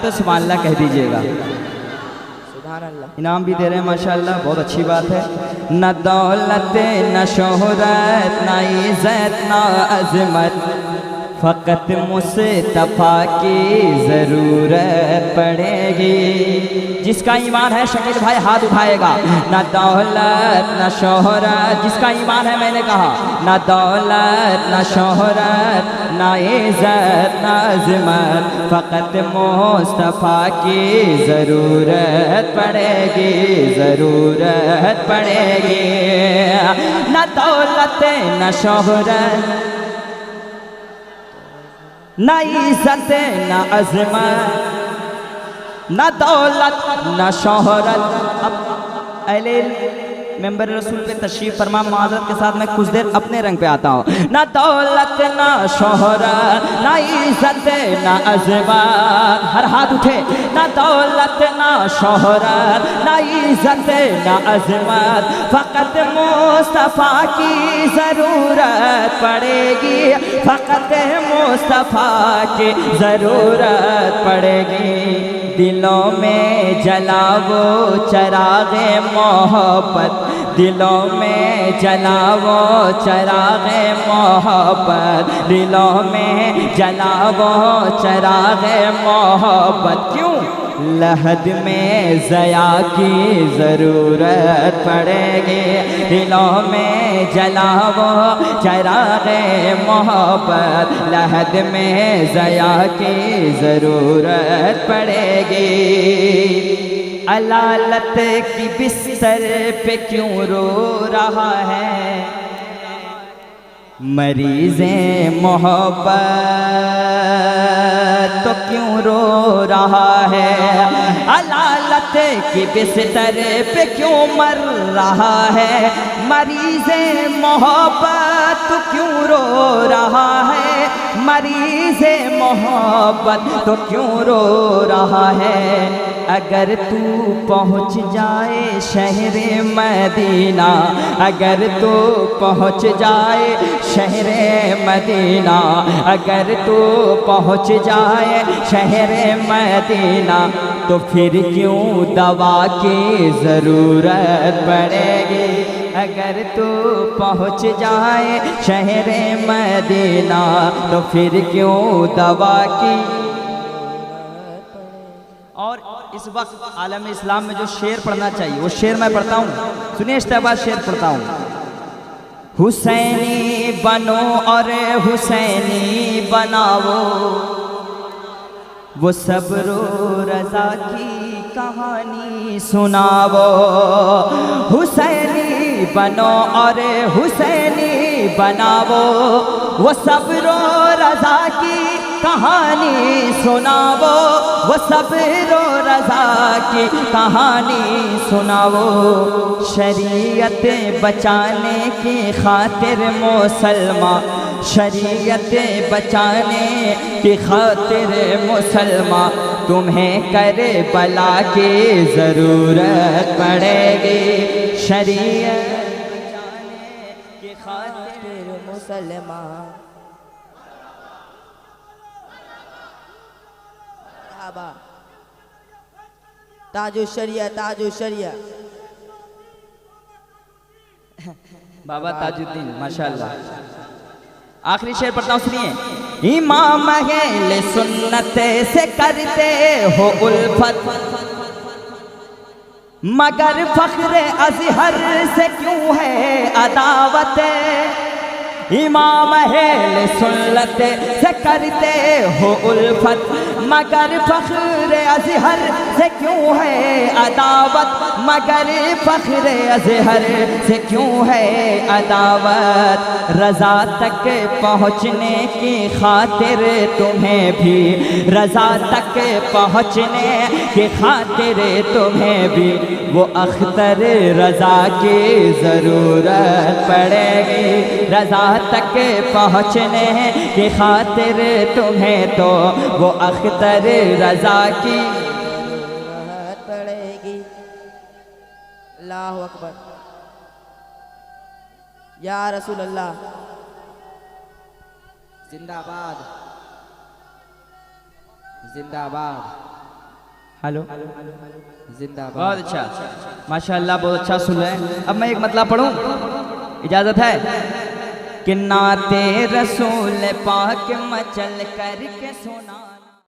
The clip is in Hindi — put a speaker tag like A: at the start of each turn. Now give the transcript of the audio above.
A: तो सुभान अल्लाह कह दीजिएगा। इनाम भी दे रहे हैं माशाअल्लाह, बहुत अच्छी बात है। न दौलत न शोहरत न इज़्ज़त न अज़मत, फ़कत मुस्तफ़ा की ज़रूरत पड़ेगी। जिसका ईमान है शकील भाई हाथ उठाएगा। न दौलत न शोहरत, जिसका ईमान है मैंने कहा, न दौलत न शोहरत न इज़्ज़त न अज़मत, फ़कत मुस्तफ़ा की ज़रूरत पड़ेगी, ज़रूरत पड़ेगी। न दौलत न शोहरत न इज़्ज़त न अज़मत, न दौलत न शोहरत। अब अहले मेंबर रसूल पे तशरीफ़ फरमा, माज़रत के साथ मैं कुछ देर अपने रंग पे आता हूँ। न दौलत न शोहरत न इज़्ज़त न अज़मत, हर हाथ उठे। न दौलत न शोहरत न इज़्ज़त न अज़मत, फ़कत मुस्तफ़ा की ज़रूरत पड़ेगी, फ़कत मुस्तफ़ा की ज़रूरत पड़ेगी। दिलों में जलाओ चराग़े मोहब्बत, दिलों में जलाओ चराग़े मोहब्बत, दिलों में जलाओ चराग़े मोहब्बत। क्यों? लहद में ज़या की ज़रूरत पड़ेगी। दिलों में जलाओ चराग़े मोहब्बत, लहद में ज़या की ज़रूरत पड़ेगी। अलालत की बिस्तर पे क्यों रो रहा है मरीज़े मोहब्बत, तो क्यों रो रहा है? अलालत की बिस्तर पे क्यों मर रहा है मरीज़े मोहब्बत, तो क्यों रो रहा है मरीज़े मोहब्बत, तो क्यों रो रहा है? अगर तू पहुँच जाए शहरे मदीना, अगर तू पहुँच जाए शहरे मदीना, अगर तू पहुँच जाए शहरे मदीना, तो फिर क्यों दवा की ज़रूरत पड़ेगी? अगर तू पहुँच जाए शहरे मदीना, तो फिर क्यों दवा की। और इस वक्त आलम इस्लाम में जो शेर पढ़ना चाहिए वो शेर मैं पढ़ता हूँ, सुनिए। इस्तेबाद शेर पढ़ता हूँ। हुसैनी बनो और हुसैनी बनाओ, वो सब्रो रज़ा की कहानी सुनाओ। हुसैनी बनो और हुसैनी बनाओ, वो सब्रो रज़ा की कहानी सुनाओ, वो सब्रो रज़ा की कहानी सुनाओ। शरीयत बचाने की खातिर मुसलमान, शरीयत बचाने की खातिर मुसलमान, तुम्हें करबला की ज़रूरत पड़ेगी। शरीयत बचाने की खातिर मुसलमान।
B: ताजो शरिया, ताजो शरिया।
A: बाबा ताजुद्दीन माशाअल्लाह। आखिरी शेर पढ़ता हूँ, सुनिए। इमाम अहले सुन्नत से करते हो उल्फत, मगर फ़ख्र अज़हर से क्यों है अदावत? इमाम अहले सुन्नत से करते हो उल्फत, मगर फ़ख्र अज़हर से क्यों है अदावत? मगर फ़ख्र अज़हर से क्यों है अदावत? रज़ा तक पहुँचने की खातिर तुम्हें भी, रज़ा तक पहुँचने की खातिर तुम्हें भी, वो अख्तर रज़ा की ज़रूरत पड़ेगी। रज़ा तक पहुँचने की खातिर तुम्हें तो वो अख्तर रज़ा की
B: ज़रूरत पड़ेगी। अल्लाहु अकबर, या रसूल अल्लाह।
A: जिंदाबाद जिंदाबाद। हेलो,
B: जिंदाबाद।
A: बहुत अच्छा, माशाअल्लाह, बहुत अच्छा सुन रहे हैं। अब मैं एक मतलब पढ़ूं, इजाजत है? कि नाते रसूल पाक मचल करके सुना।